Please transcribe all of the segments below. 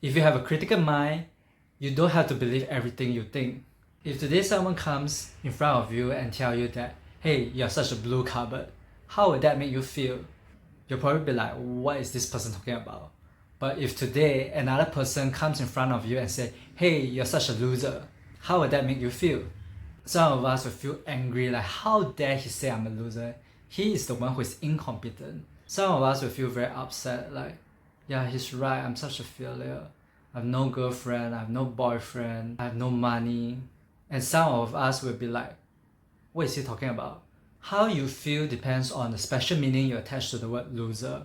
If you have a critical mind, you don't have to believe everything you think. If today someone comes in front of you and tell you that, hey, you're such a blue cupboard, how would that make you feel? You'll probably be like, what is this person talking about? But if today another person comes in front of you and say, hey, you're such a loser, how would that make you feel? Some of us will feel angry, like how dare he say I'm a loser? He is the one who is incompetent. Some of us will feel very upset, like, yeah, he's right, I'm such a failure. I have no girlfriend, I have no boyfriend, I have no money. And some of us will be like, what is he talking about? How you feel depends on the special meaning you attach to the word loser.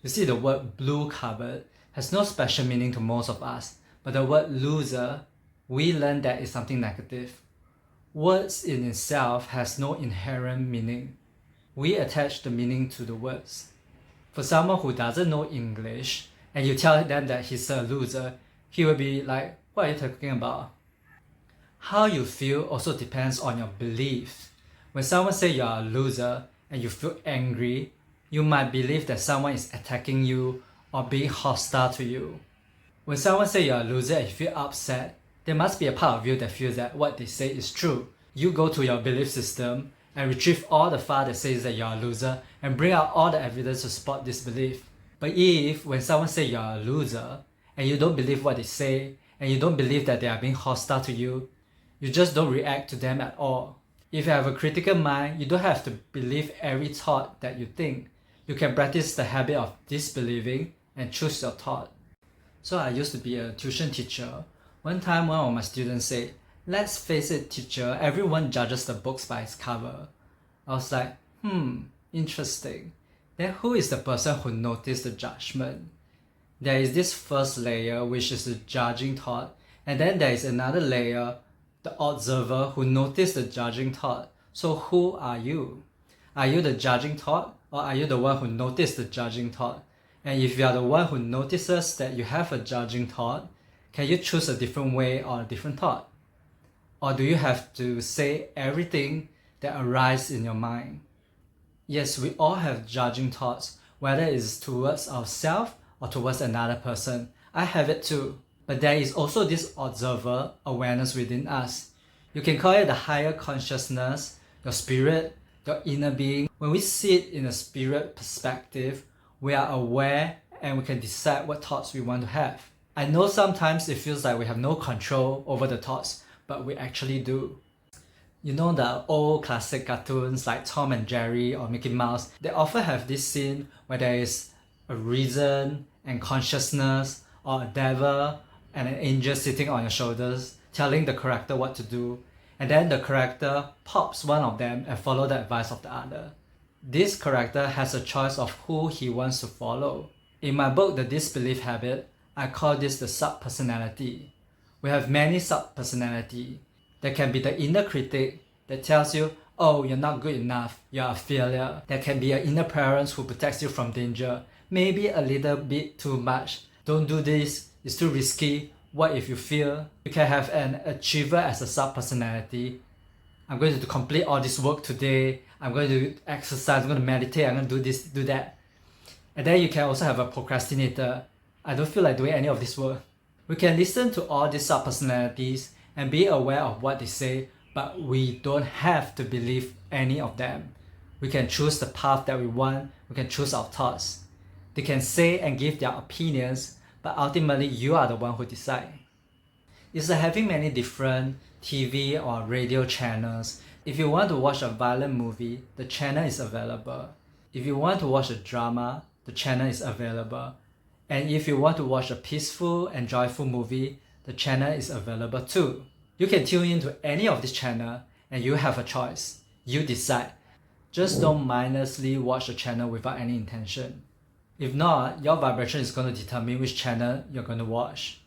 You see, the word blue cupboard has no special meaning to most of us, but the word loser, we learn that is something negative. Words in itself has no inherent meaning. We attach the meaning to the words. For someone who doesn't know English, and you tell them that he's a loser, he will be like, what are you talking about? How you feel also depends on your beliefs. When someone says you're a loser and you feel angry, you might believe that someone is attacking you or being hostile to you. When someone says you're a loser and you feel upset, there must be a part of you that feels that what they say is true. You go to your belief system and retrieve all the file that says that you're a loser and bring out all the evidence to support this belief. But if when someone says you're a loser and you don't believe what they say and you don't believe that they are being hostile to you, you just don't react to them at all. If you have a critical mind, you don't have to believe every thought that you think. You can practice the habit of disbelieving and choose your thought. So I used to be a tuition teacher. One time one of my students said, let's face it, teacher, everyone judges the books by its cover. I was like, interesting. Then who is the person who noticed the judgment? There is this first layer, which is the judging thought, and then there is another layer, the observer who noticed the judging thought. So who are you? Are you the judging thought, or are you the one who noticed the judging thought? And if you are the one who notices that you have a judging thought, can you choose a different way or a different thought? Or do you have to say everything that arises in your mind? Yes, we all have judging thoughts, whether it's towards ourselves or towards another person. I have it too. But there is also this observer awareness within us. You can call it the higher consciousness, your spirit, your inner being. When we see it in a spirit perspective, we are aware and we can decide what thoughts we want to have. I know sometimes it feels like we have no control over the thoughts, but we actually do. You know the old classic cartoons like Tom and Jerry or Mickey Mouse, they often have this scene where there is a reason and consciousness or a devil and an angel sitting on your shoulders telling the character what to do, and then the character pops one of them and follow the advice of the other. This character has a choice of who he wants to follow. In my book, The Disbelief Habit, I call this the sub-personality. We have many sub-personality. There can be the inner critic that tells you, oh, you're not good enough, you're a failure. There can be an inner parent who protects you from danger, maybe a little bit too much. Don't do this, it's too risky, what if you fail? You can have an achiever as a sub-personality. I'm going to complete all this work today, I'm going to exercise, I'm going to meditate, I'm going to do this, do that. And then you can also have a procrastinator. I don't feel like doing any of this work. We can listen to all these sub-personalities and be aware of what they say, but we don't have to believe any of them. We can choose the path that we want, we can choose our thoughts. They can say and give their opinions, but ultimately you are the one who decides. It's like having many different TV or radio channels. If you want to watch a violent movie, the channel is available. If you want to watch a drama, the channel is available. And if you want to watch a peaceful and joyful movie, the channel is available too. You can tune into any of this channel and you have a choice. You decide. Just don't mindlessly watch a channel without any intention. If not, your vibration is going to determine which channel you're going to watch.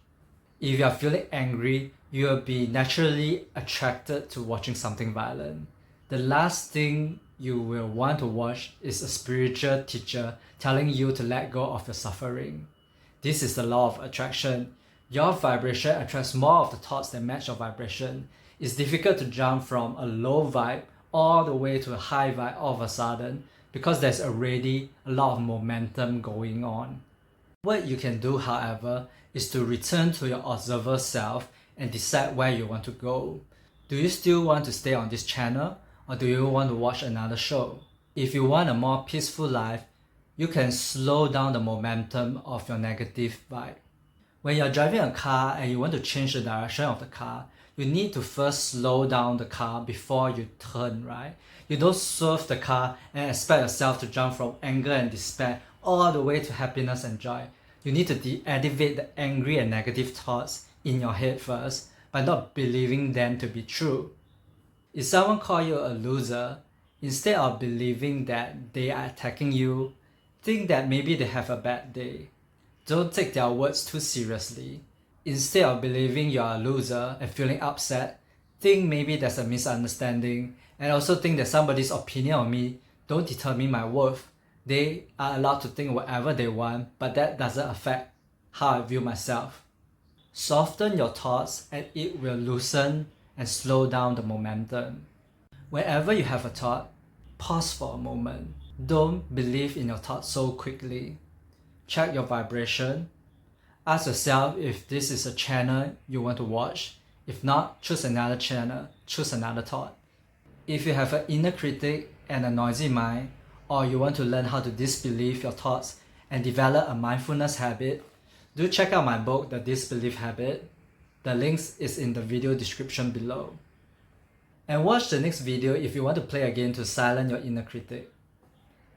If you are feeling angry, you will be naturally attracted to watching something violent. The last thing you will want to watch is a spiritual teacher telling you to let go of your suffering. This is the law of attraction. Your vibration attracts more of the thoughts that match your vibration. It's difficult to jump from a low vibe all the way to a high vibe all of a sudden because there's already a lot of momentum going on. What you can do, however, is to return to your observer self and decide where you want to go. Do you still want to stay on this channel, or do you want to watch another show? If you want a more peaceful life, you can slow down the momentum of your negative vibe. When you're driving a car and you want to change the direction of the car, you need to first slow down the car before you turn, right? You don't swerve the car and expect yourself to jump from anger and despair all the way to happiness and joy. You need to deactivate the angry and negative thoughts in your head first by not believing them to be true. If someone calls you a loser, instead of believing that they are attacking you, think that maybe they have a bad day. Don't take their words too seriously. Instead of believing you are a loser and feeling upset, think maybe there's a misunderstanding, and also think that somebody's opinion of me don't determine my worth. They are allowed to think whatever they want, but that doesn't affect how I view myself. Soften your thoughts and it will loosen and slow down the momentum. Whenever you have a thought, pause for a moment. Don't believe in your thoughts so quickly. Check your vibration. Ask yourself if this is a channel you want to watch. If not, choose another channel, choose another thought. If you have an inner critic and a noisy mind, or you want to learn how to disbelieve your thoughts and develop a mindfulness habit, do check out my book, The Disbelief Habit. The links is in the video description below. And watch the next video if you want to play a game to silence your inner critic.